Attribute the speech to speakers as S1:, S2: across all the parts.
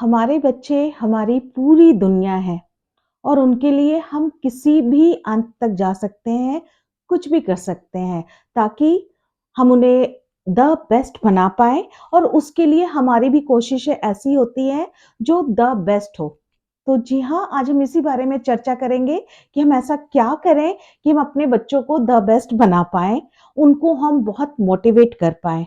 S1: हमारे बच्चे हमारी पूरी दुनिया है और उनके लिए हम किसी भी अंत तक जा सकते हैं, कुछ भी कर सकते हैं ताकि हम उन्हें द बेस्ट बना पाएँ और उसके लिए हमारी भी कोशिशें ऐसी होती हैं जो द बेस्ट हो। तो जी हाँ, आज हम इसी बारे में चर्चा करेंगे कि हम ऐसा क्या करें कि हम अपने बच्चों को द बेस्ट बना पाएँ, उनको हम बहुत मोटिवेट कर पाएँ।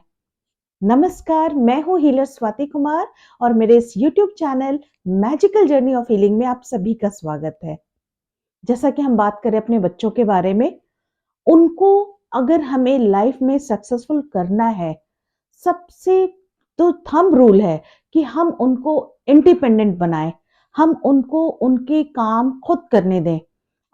S1: नमस्कार, मैं हूँ हीलर स्वाति कुमार और मेरे इस YouTube channel magical journey of healing में आप सभी का स्वागत है। जैसा कि हम बात करें अपने बच्चों के बारे में, उनको अगर हमें लाइफ में सक्सेसफुल करना है, सबसे तो थंब रूल है कि हम उनको इंडिपेंडेंट बनाएं, हम उनको उनके काम खुद करने दें।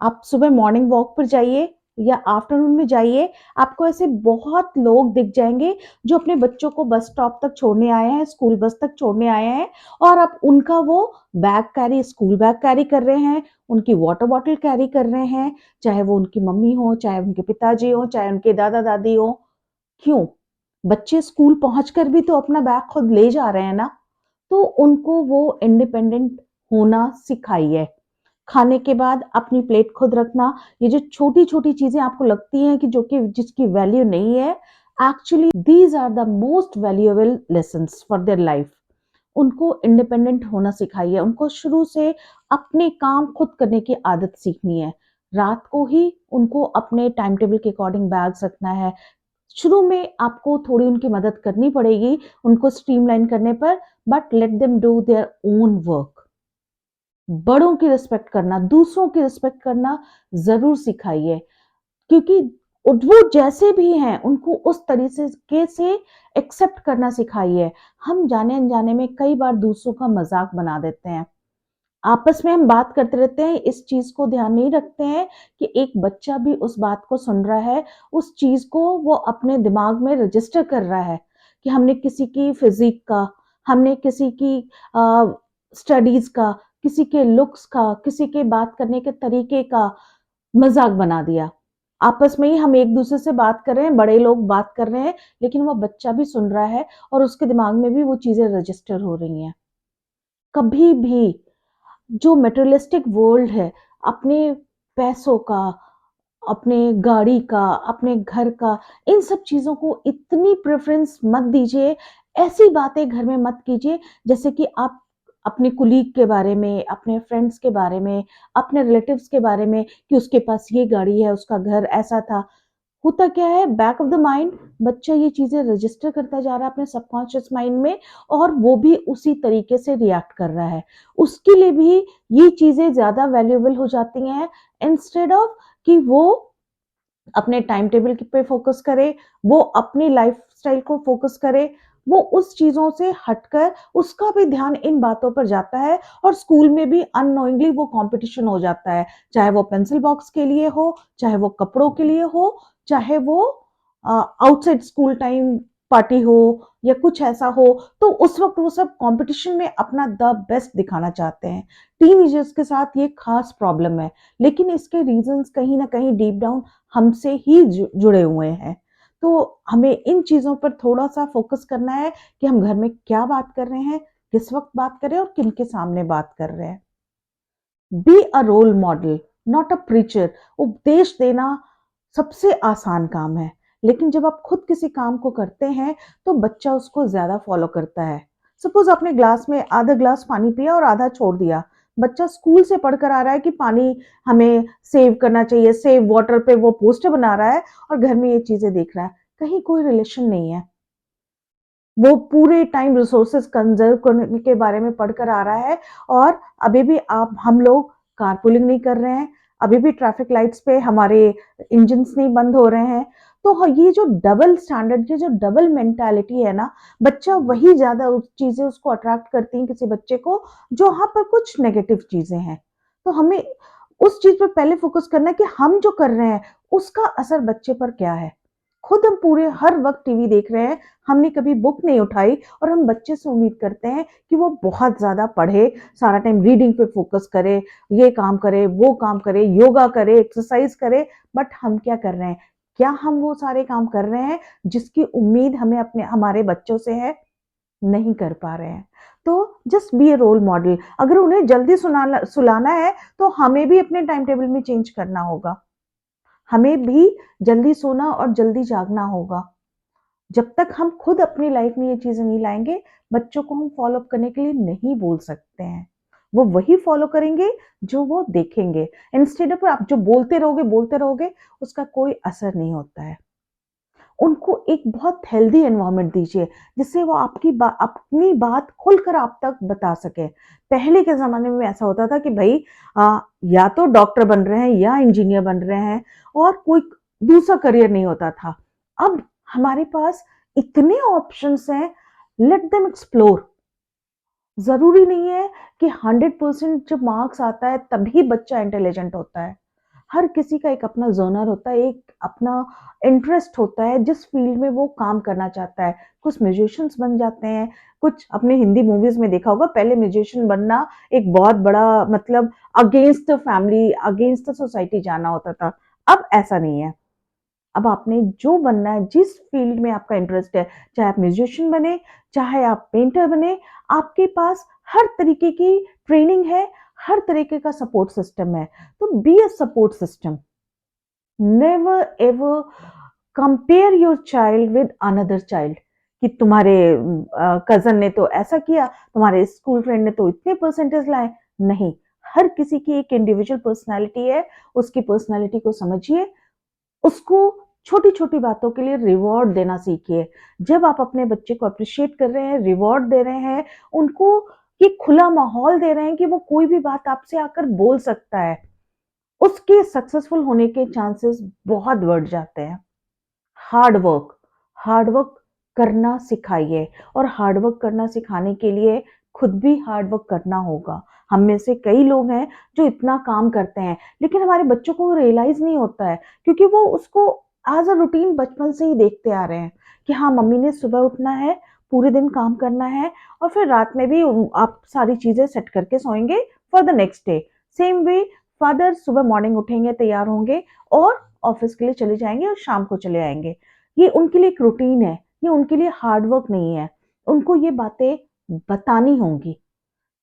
S1: आप सुबह मॉर्निंग वॉक पर जाइए या आफ्टरनून में जाइए, आपको ऐसे बहुत लोग दिख जाएंगे जो अपने बच्चों को बस स्टॉप तक छोड़ने आए हैं, स्कूल बस तक छोड़ने आए हैं और अब उनका वो bag carry, school bag carry कर रहे हैं, उनकी वाटर बॉटल कैरी कर रहे हैं, चाहे वो उनकी मम्मी हो, चाहे उनके पिताजी हो, चाहे उनके दादा दादी हो। क्यों? बच्चे स्कूल पहुंचकर भी तो अपना बैग खुद ले जा रहे हैं ना, तो उनको वो इंडिपेंडेंट होना सिखाइए। खाने के बाद अपनी प्लेट खुद रखना, ये जो छोटी-छोटी चीज़ें आपको लगती हैं कि जो कि जिसकी वैल्यू नहीं है, actually these are the most valuable lessons for their life. उनको इंडिपेंडेंट होना सिखाइए, उनको शुरू से अपने काम खुद करने की आदत सीखनी है। रात को ही उनको अपने टाइम टेबल के अकॉर्डिंग बैग्स रखना है। शुरू में आपको थोड़ी उनकी मदद करनी पड़ेगी, उनको स्ट्रीमलाइन करने पर, but let them do their own work. बड़ों की रिस्पेक्ट करना, दूसरों की रिस्पेक्ट करना ज़रूर सिखाइए क्योंकि वो जैसे भी हैं, उनको उस तरीके से एक्सेप्ट करना सिखाइए। हम जाने-अनजाने में कई बार दूसरों का मज़ाक बना देते हैं। आपस में हम बात करते रहते हैं, इस चीज़ को ध्यान नहीं रखते हैं कि एक बच्चा भी उस बात को सुन रहा है, उस चीज़ को वो अपने दिमाग में रजिस्टर कर रहा है कि हमने किसी की फ़िज़ीक का, हमने किसी की स्टडीज़ का, किसी के लुक्स का, किसी के बात करने के तरीके का मज़ाक बना दिया। आपस में ही हम एक-दूसरे से बात कर रहे हैं, बड़े लोग बात कर रहे हैं, लेकिन वो बच्चा भी सुन रहा है और उसके दिमाग में भी वो चीज़ें रजिस्टर हो रही हैं। कभी भी जो मटेरियलिस्टिक वर्ल्ड है, अपने पैसों का, अपने गाड़ी का, अपने घर का, इन सब चीज़ों को इतनी प्रेफ़रेंस मत दीजिए। ऐसी बातें घर में मत कीजिए जैसे कि आप अपने कोलीग के बारे में, अपने फ्रेंड्स के बारे में, अपने रिलेटिव्स के बारे में कि उसके पास ये गाड़ी है, उसका घर ऐसा था। होता क्या है, बैक ऑफ द माइंड बच्चा ये चीज़ें रजिस्टर करता जा रहा है अपने सबकॉन्शियस माइंड में और वो भी उसी तरीके से रिएक्ट कर रहा है। उसके लिए भी ये चीज़ें ज़्यादा वैल्यूएबल हो जाती हैं इंस्टेड ऑफ कि वो अपने टाइम टेबल पे फ़ोकस करे, वो अपनी लाइफ़स्टाइल को फ़ोकस करे, वो उस चीज़ों से हटकर उसका भी ध्यान इन बातों पर जाता है और स्कूल में भी अननोइंगली वो कॉम्पिटिशन हो जाता है। चाहे वो पेंसिल बॉक्स के लिए हो, चाहे वो कपड़ों के लिए हो, चाहे वो आउटसाइड स्कूल टाइम पार्टी हो या कुछ ऐसा हो, तो उस वक़्त वो सब कॉम्पिटिशन में अपना द बेस्ट दिखाना चाहते हैं। टीनेजर्स के साथ ये ख़ास प्रॉब्लम है, लेकिन इसके रीज़न्स कहीं न कहीं डीप डाउन हमसे ही जुड़े हुए हैं। तो हमें इन चीज़ों पर थोड़ा-सा फ़ोकस करना है कि हम घर में क्या बात कर रहे हैं, किस वक़्त बात कर रहे हैं और किनके सामने बात कर रहे हैं। Be a role model, not a preacher. उपदेश देना सबसे आसान काम है, लेकिन जब आप खुद किसी काम को करते हैं, तो बच्चा उसको ज़्यादा फ़ॉलो करता है। सपोज़ आपने ग्लास में आधा ग्लास पानी पिया और आधा छोड़ दिया। बच्चा स्कूल से पढ़कर आ रहा है कि पानी हमें सेव करना चाहिए, सेव वाटर पे वो पोस्टर बना रहा है और घर में ये चीज़ें देख रहा है। कहीं कोई रिलेशन नहीं है। वो पूरे टाइम रिसोर्सेस कंज़र्व करने के बारे में पढ़कर आ रहा है और अभी भी आप हम लोग कारपूलिंग नहीं कर रहे हैं, अभी भी ट्रैफिक लाइट्स पे हमारे इंजन्स नहीं बंद हो रहे हैं। तो ये जो डबल स्टैंडर्ड, ये जो डबल मेंटालिटी है ना, बच्चा वही ज़्यादा उस चीज़ें उसको अट्रैक्ट करती हैं किसी बच्चे को, जहाँ पर कुछ नेगेटिव चीज़ें हैं। तो हमें उस चीज़ पे पहले फ़ोकस करना है कि हम जो कर रहे हैं, उसका असर बच्चे पर क्या है? खुद हम पूरे हर वक़्त टीवी देख रहे हैं, हमने कभी बुक नहीं उठाई और हम बच्चे से उम्मीद करते हैं कि वो बहुत ज़्यादा पढ़े, सारा टाइम रीडिंग पे फ़ोकस करे, ये काम करे, वो काम करे, योगा करे, एक्सरसाइज़ करे, बट हम क्या कर रहे हैं? क्या हम वो सारे काम कर रहे हैं जिसकी उम्मीद हमें अपने हमारे बच्चों से है? नहीं कर पा रहे हैं। तो just be a role model. अगर उन्हें जल्दी सुलाना है तो हमें भी अपने टाइम टेबल में चेंज करना होगा। हमें भी जल्दी सोना और जल्दी जागना होगा। जब तक हम खुद अपनी लाइफ में ये चीज़ें नहीं लाएँगे, बच्चों को हम फ़ॉलो अप करने के लिए नहीं बोल सकते हैं। वो वही फ़ॉलो करेंगे जो वो देखेंगे। इंस्टेड ऑफ आप जो बोलते रहोगे, उसका कोई असर नहीं होता है। उनको एक बहुत हेल्दी एनवायरनमेंट दीजिए, जिससे वो अपनी बात खुलकर आप तक बता सकें। पहले के ज़माने में ऐसा होता था कि भई या तो डॉक्टर बन रहे हैं या इंजीनियर बन रहे हैं और कोई दूसरा करियर नहीं होता था। अब हमारे पास इतने ऑप्शंस हैं, लेट देम एक्सप्लोर। ज़रूरी नहीं है कि 100% जब मार्क्स आता है तभी बच्चा इंटेलिजेंट होता है। हर किसी का एक अपना ज़ोनर होता है, एक अपना इंटरेस्ट होता है जिस फ़ील्ड में वो काम करना चाहता है। कुछ म्यूज़िशियंस बन जाते हैं, कुछ आपने हिंदी मूवीज़ में देखा होगा, पहले म्यूज़िशियन बनना एक बहुत बड़ा मतलब against the family, against the society जाना होता था। अब ऐसा नहीं है। अब आपने जो बनना है, जिस फ़ील्ड में आपका इंटरेस्ट है, चाहे आप म्यूज़िशियन बने, चाहे आप पेंटर बने, आपके पास हर तरीके की ट्रेनिंग है, हर तरीके का सपोर्ट सिस्टम है। तो be a support system. Never ever compare your child with another child कि तुम्हारे कज़न ने तो ऐसा किया, तुम्हारे स्कूल फ्रेंड ने तो इतने परसेंटेज लाए। नहीं, हर किसी की एक इंडिविजुअल पर्सनैलिटी है, उसकी पर्सनैलिटी को समझिए, उसको छोटी-छोटी बातों के लिए रिवॉर्ड देना सीखिए। जब आप अपने बच्चे को एप्रिशिएट कर रहे हैं, रिवॉर्ड दे रहे हैं, उनको ये खुला माहौल दे रहे हैं कि वो कोई भी बात आपसे आकर बोल सकता है, उसके सक्सेसफुल होने के चांसेस बहुत बढ़ जाते हैं। हार्ड वर्क, हार्ड वर्क करना सिखाइए और हार्ड वर्क करना सिखाने के लिए खुद भी हार्ड वर्क करना होगा। हम में से कई लोग हैं जो इतना काम करते हैं, लेकिन हमारे बच्चों को रियलाइज़ नहीं होता है क्योंकि वो उसको एज़ अ रूटीन बचपन से ही देखते आ रहे हैं कि हाँ, मम्मी ने सुबह उठना है, पूरे दिन काम करना है और फिर रात में भी आप सारी चीज़ें सेट करके सोएँगे for the next day. Same way father सुबह मॉर्निंग उठेंगे, तैयार होंगे और ऑफ़िस के लिए चले जाएँगे और शाम को चले आएँगे। ये उनके लिए एक रूटीन है, ये उनके लिए हार्ड वर्क नहीं है। उनको ये बातें बतानी होंगी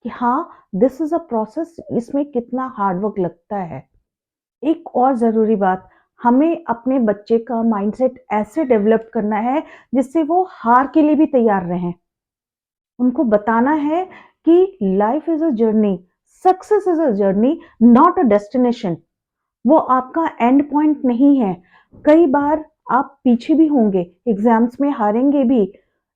S1: कि हाँ, दिस इज़ अ प्रोसेस, इसमें कितना हार्ड वर्क लगता है। एक और ज़रूरी बात, हमें अपने बच्चे का माइंडसेट ऐसे डेवलप करना है जिससे वो हार के लिए भी तैयार रहें। उनको बताना है कि life is a journey, success is a journey, not a destination. वो आपका एंड पॉइंट नहीं है। कई बार आप पीछे भी होंगे, एग्ज़ाम्स में हारेंगे भी,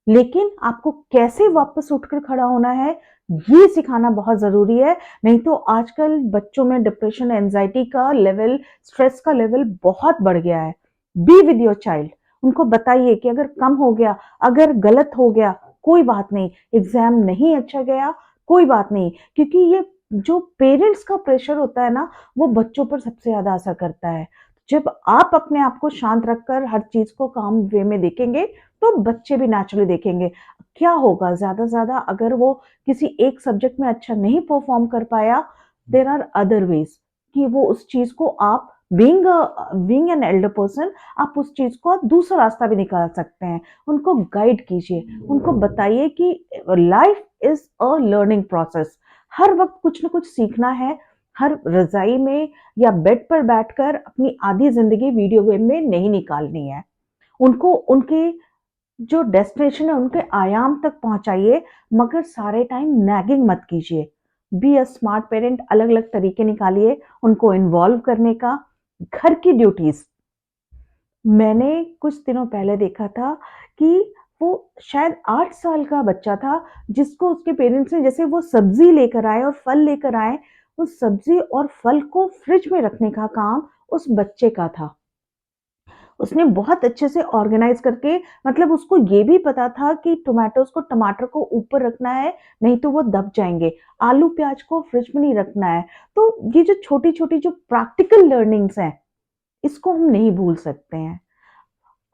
S1: लेकिन आपको कैसे वापस उठकर खड़ा होना है, ये सिखाना बहुत ज़रूरी है। नहीं तो आजकल बच्चों में डिप्रेशन, एंग्ज़ायटी का लेवल, स्ट्रेस का लेवल बहुत बढ़ गया है। Be with your child. उनको बताइए कि अगर कम हो गया, अगर गलत हो गया, कोई बात नहीं, एग्ज़ाम नहीं अच्छा गया, कोई बात नहीं, क्योंकि ये जो पेरेंट्स का प्रेशर होता है ना, वो बच्चों पर सबसे ज़्यादा असर करता है। जब आप अपने आप को शांत रखकर हर चीज़ को काम वे में देखेंगे, तो बच्चे भी नेचुरली देखेंगे। क्या होगा ज़्यादा से ज़्यादा अगर वो किसी एक सब्जेक्ट में अच्छा नहीं परफ़ॉर्म कर पाया, देयर आर अदर वेज़ कि वो उस चीज़ को आप बीइंग एन एल्डर पर्सन आप उस चीज़ को आप दूसरा रास्ता भी निकाल सकते हैं। उनको गाइड कीजिए, उनको बताइए कि life is a learning process. हर वक़्त कुछ न कुछ सीखना है, हर रज़ाई में या बेड पर बैठकर अपनी आधी ज़िंदगी वीडियो गेम में नहीं निकालनी है। उनको उनके जो डेस्टिनेशन है, उनके आयाम तक पहुँचाइए, मगर सारे टाइम नैगिंग मत कीजिए। बी अ स्मार्ट पेरेंट, अलग-अलग तरीके निकालिए उनको इन्वॉल्व करने का। घर की ड्यूटीज़, मैंने कुछ दिनों पहले देखा था कि वो शायद 8 साल का बच्चा था, जिसको उसके पेरेंट्स ने जैसे वो सब्ज़ी लेकर आए और फल लेकर आए, उस सब्ज़ी और फल को फ्रिज में रखने का काम उस बच्चे का था। उसने बहुत अच्छे से ऑर्गेनाइज़ करके मतलब उसको ये भी पता था कि टमाटर को ऊपर रखना है, नहीं तो वो दब जाएँगे। आलू प्याज़ को फ्रिज में नहीं रखना है। तो ये जो छोटी-छोटी जो प्रैक्टिकल लर्निंग्स हैं, इसको हम नहीं भूल सकते हैं।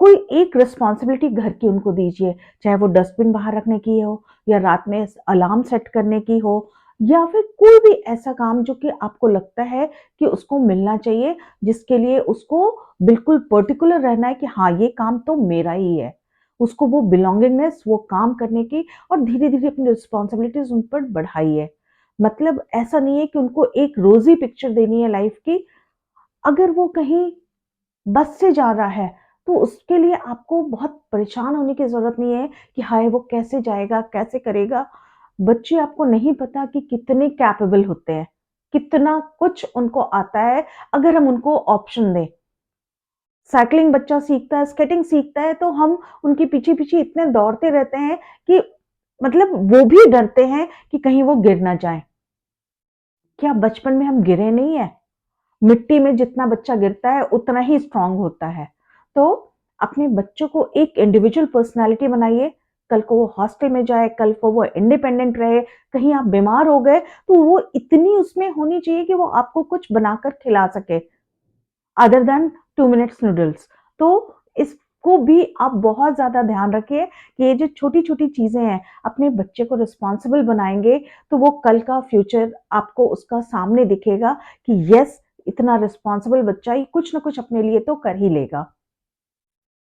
S1: कोई एक रिस्पॉन्सिबिलिटी घर की उनको दीजिए, चाहे वो डस्टबिन बाहर रखने की हो या रात में अलार्म सेट करने की हो या फिर कोई भी ऐसा काम जो कि आपको लगता है कि उसको मिलना चाहिए, जिसके लिए उसको बिल्कुल पर्टिकुलर रहना है कि हाँ, ये काम तो मेरा ही है। उसको वो बिलॉन्गिंगनेस, वो काम करने की और धीरे-धीरे अपनी रिस्पॉन्सिबिलिटीज़ उन पर बढ़ाइए। मतलब ऐसा नहीं है कि उनको एक रोज़ी पिक्चर देनी है लाइफ़ की। अगर वो कहीं बस से जा रहा है, तो उसके लिए आपको बहुत परेशान होने की ज़रूरत नहीं है कि हाय! वो कैसे जाएगा, कैसे करेगा? बच्चे आपको नहीं पता कि कितने कैपेबल होते हैं, कितना कुछ उनको आता है अगर हम उनको ऑप्शन दें। साइक्लिंग बच्चा सीखता है, स्केटिंग सीखता है, तो हम उनके पीछे-पीछे इतने दौड़ते रहते हैं कि मतलब वो भी डरते हैं कि कहीं वो गिर ना जाएँ। क्या बचपन में हम गिरे नहीं हैं? मिट्टी में जितना बच्चा गिरता है, उतना ही स्ट्रॉन्ग होता है। तो अपने बच्चों को एक इंडिविजुअल पर्सनैलिटी बनाइए, कल को वो हॉस्टल में जाए, कल को वो इंडिपेंडेंट रहे, कहीं आप बीमार हो गए, तो वो इतनी उसमें होनी चाहिए कि वो आपको कुछ बनाकर खिला सके, अदर दैन 2 मिनट्स नूडल्स। तो इसको भी आप बहुत ज़्यादा ध्यान रखिए कि ये जो छोटी-छोटी चीज़ें हैं, अपने बच्चे को रिस्पॉन्सिबल बनाएँगे, तो वो कल का फ्यूचर आपको उसका सामने दिखेगा कि येस, इतना रिस्पॉन्सिबल बच्चा ही कुछ ना कुछ अपने लिए तो कर ही लेगा।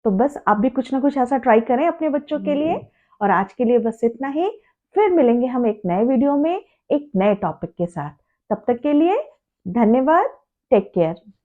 S1: तो बस आप भी कुछ ना कुछ ऐसा ट्राई करें अपने बच्चों के लिए और आज के लिए बस इतना ही। फिर मिलेंगे हम एक नए वीडियो में, एक नए टॉपिक के साथ। तब तक के लिए धन्यवाद। Take care.